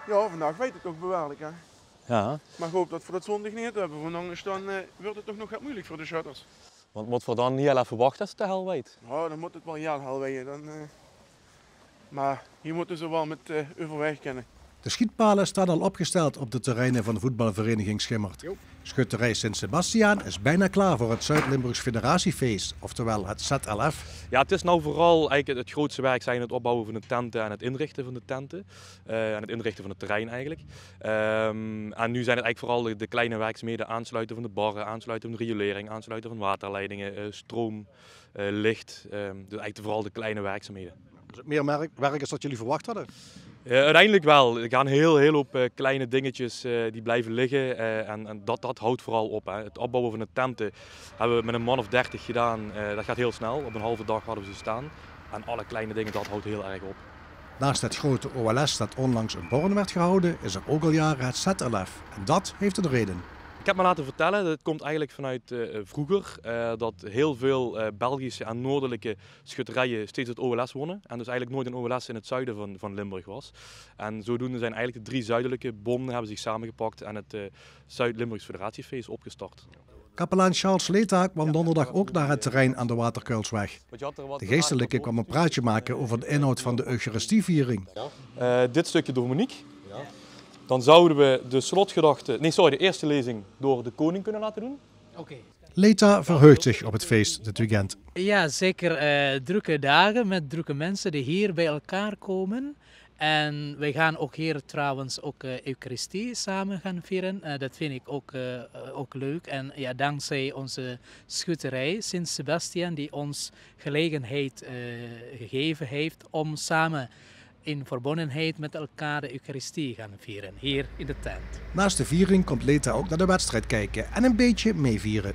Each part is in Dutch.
Ja, vandaag weet het toch bewaarlijk, hè. Ja, Maar ik hoop dat we dat zondag niet hebben, want anders dan, wordt het toch nog wat moeilijk voor de shutters. want moeten we dan heel even wachten als het de hel weet? Ja, dan moet het wel jaar halverwege. Maar hier moeten ze wel met overweg kennen. De schietpalen staan al opgesteld op de terreinen van de voetbalvereniging Schimmert. Schutterij Sint-Sebastiaan is bijna klaar voor het Zuid-Limburgs Federatiefeest, oftewel het ZLF. Ja, het is nou vooral eigenlijk het grootste werk zijn het opbouwen van de tenten en het inrichten van de tenten. En het inrichten van het terrein eigenlijk. En nu zijn het eigenlijk vooral de kleine werkzaamheden, aansluiten van de barren, aansluiten van de riolering, aansluiten van waterleidingen, stroom, licht. Dus eigenlijk vooral de kleine werkzaamheden. Is het meer werk is dat jullie verwacht hadden? Uiteindelijk wel. Er gaan heel hoop kleine dingetjes die blijven liggen en dat houdt vooral op. Hè. Het opbouwen van de tenten hebben we met een man of 30 gedaan. Dat gaat heel snel. Op een halve dag hadden we ze staan. En alle kleine dingen, dat houdt heel erg op. Naast het grote OLS dat onlangs in Born werd gehouden, is er ook al jaren het ZLF. En dat heeft een reden. Ik heb me laten vertellen, dat komt eigenlijk vanuit vroeger, dat heel veel Belgische en noordelijke schutterijen steeds het OLS wonnen. En dus eigenlijk nooit een OLS in het zuiden van Limburg was. En zodoende zijn eigenlijk de 3 zuidelijke bonden hebben zich samengepakt en het Zuid-Limburgs Federatiefeest opgestart. Kapelaan Charles Leta kwam donderdag ook naar het terrein aan de Waterkuilsweg. De geestelijke kwam een praatje maken over de inhoud van de Eucharistieviering. Dit stukje door Monique. Dan zouden we de eerste lezing door de koning kunnen laten doen. Leta verheugt zich op het feest dit weekend. Ja, zeker drukke dagen met drukke mensen die hier bij elkaar komen. En wij gaan ook hier trouwens ook Eucharistie samen gaan vieren. Dat vind ik ook leuk. En ja, dankzij onze schutterij Sint-Sebastiaan die ons gelegenheid gegeven heeft om samen in verbondenheid met elkaar de Eucharistie gaan vieren, hier in de tent. Naast de viering komt Leta ook naar de wedstrijd kijken en een beetje meevieren.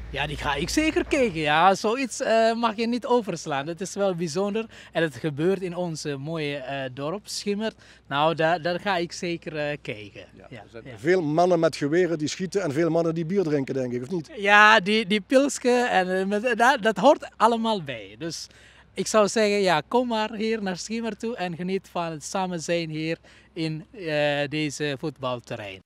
Ja, die ga ik zeker kijken. Ja, zoiets mag je niet overslaan. Het is wel bijzonder en het gebeurt in ons mooie dorp Schimmert. Nou, daar ga ik zeker kijken. Er zijn veel mannen met geweren die schieten en veel mannen die bier drinken, denk ik, of niet? Ja, die pilsje, en dat hoort allemaal bij. Dus ik zou zeggen, ja, kom maar hier naar Schimmert toe en geniet van het samen zijn hier in deze voetbalterrein.